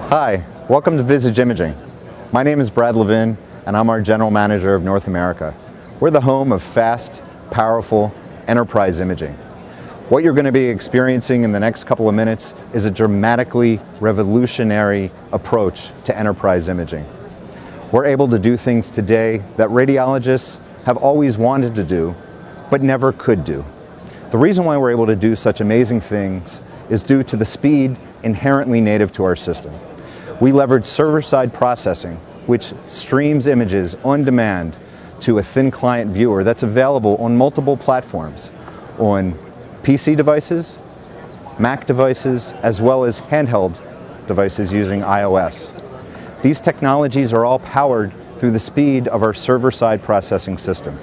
Hi, welcome to Visage Imaging. My name is Brad Levin, and I'm our General Manager of North America. We're the home of fast, powerful enterprise imaging. What you're going to be experiencing in the next couple of minutes is a dramatically revolutionary approach to enterprise imaging. We're able to do things today that radiologists have always wanted to do, but never could do. The reason why we're able to do such amazing things is due to the speed inherently native to our system. We leverage server-side processing, which streams images on demand to a thin client viewer that's available on multiple platforms, on PC devices, Mac devices, as well as handheld devices using iOS. These technologies are all powered through the speed of our server-side processing system.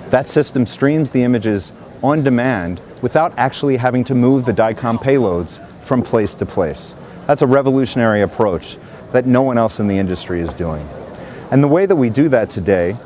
That system streams the images on demand without actually having to move the DICOM payloads from place to place. That's a revolutionary approach that no one else in the industry is doing. And the way that we do that today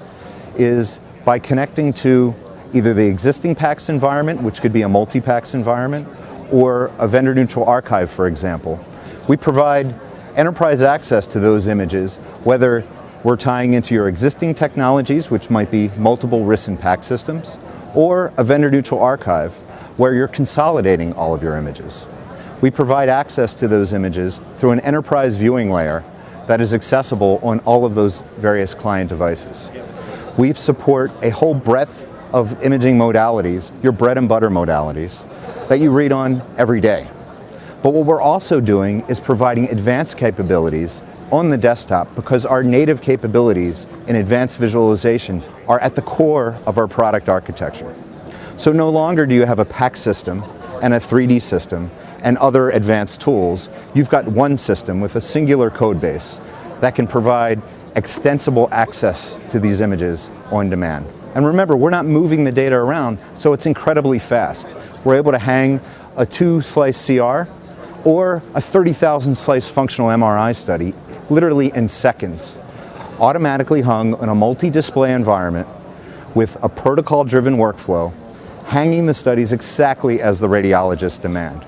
is by connecting to either the existing PACS environment, which could be a multi-PACS environment, or a vendor-neutral archive, for example. We provide enterprise access to those images, whether we're tying into your existing technologies, which might be multiple RIS and PACS systems, or a vendor-neutral archive, where you're consolidating all of your images. We provide access to those images through an enterprise viewing layer that is accessible on all of those various client devices. We support a whole breadth of imaging modalities, your bread and butter modalities, that you read on every day. But what we're also doing is providing advanced capabilities on the desktop, because our native capabilities in advanced visualization are at the core of our product architecture. So no longer do you have a PACS system and a 3D system and other advanced tools. You've got one system with a singular code base that can provide extensible access to these images on demand. And remember, we're not moving the data around, so it's incredibly fast. We're able to hang a 2-slice CR or a 30,000 slice functional MRI study literally in seconds, automatically hung on a multi-display environment with a protocol-driven workflow, hanging the studies exactly as the radiologists demand.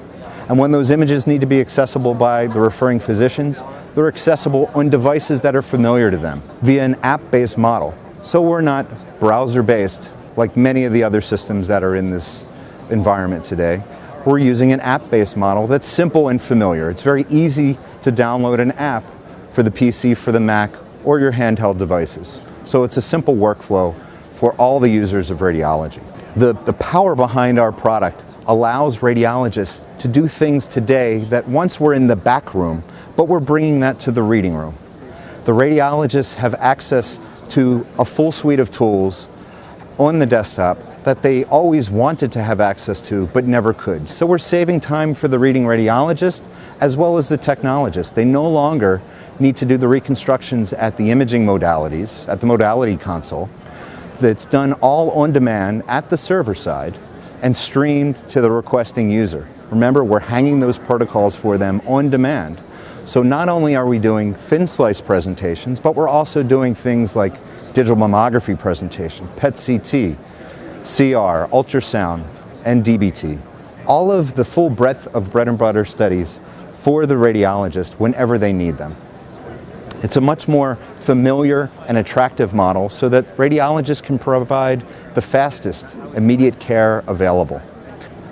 And when those images need to be accessible by the referring physicians, they're accessible on devices that are familiar to them via an app-based model. So we're not browser-based like many of the other systems that are in this environment today. We're using an app-based model that's simple and familiar. It's very easy to download an app for the PC, for the Mac, or your handheld devices. So it's a simple workflow for all the users of radiology. The power behind our product allows radiologists to do things today that once were in the back room, but we're bringing that to the reading room. The radiologists have access to a full suite of tools on the desktop that they always wanted to have access to, but never could. So we're saving time for the reading radiologist as well as the technologist. They no longer need to do the reconstructions at the imaging modalities, at the modality console. That's done all on demand at the server side and streamed to the requesting user. Remember, we're hanging those protocols for them on demand. So not only are we doing thin slice presentations, but we're also doing things like digital mammography presentation, PET-CT, CR, ultrasound, and DBT. All of the full breadth of bread and butter studies for the radiologist whenever they need them. It's a much more familiar and attractive model so that radiologists can provide the fastest immediate care available.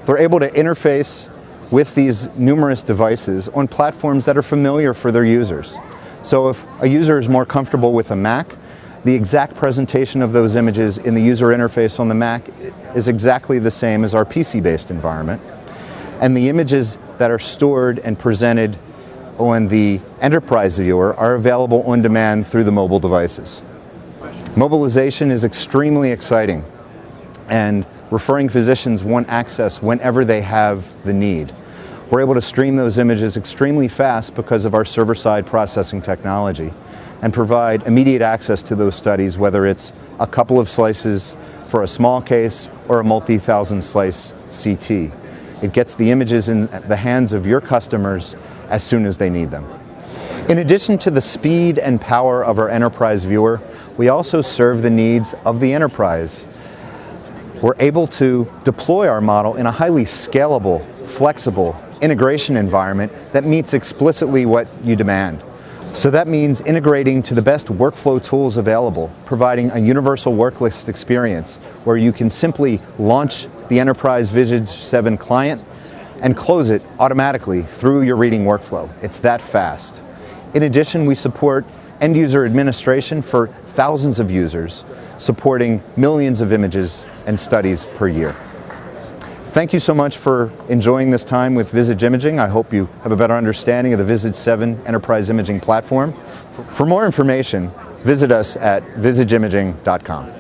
They're able to interface with these numerous devices on platforms that are familiar for their users. So if a user is more comfortable with a Mac, the exact presentation of those images in the user interface on the Mac is exactly the same as our PC-based environment. And the images that are stored and presented on the enterprise viewer are available on demand through the mobile devices. Mobilization is extremely exciting, and referring physicians want access whenever they have the need. We're able to stream those images extremely fast because of our server-side processing technology and provide immediate access to those studies, whether it's a couple of slices for a small case or a multi-thousand slice CT. It gets the images in the hands of your customers as soon as they need them. In addition to the speed and power of our enterprise viewer, we also serve the needs of the enterprise. We're able to deploy our model in a highly scalable, flexible, integration environment that meets explicitly what you demand. So that means integrating to the best workflow tools available, providing a universal worklist experience where you can simply launch the Enterprise Visage 7 client and close it automatically through your reading workflow. It's that fast. In addition, we support end user administration for thousands of users, supporting millions of images and studies per year. Thank you so much for enjoying this time with Visage Imaging. I hope you have a better understanding of the Visage 7 Enterprise Imaging platform. For more information, visit us at visageimaging.com.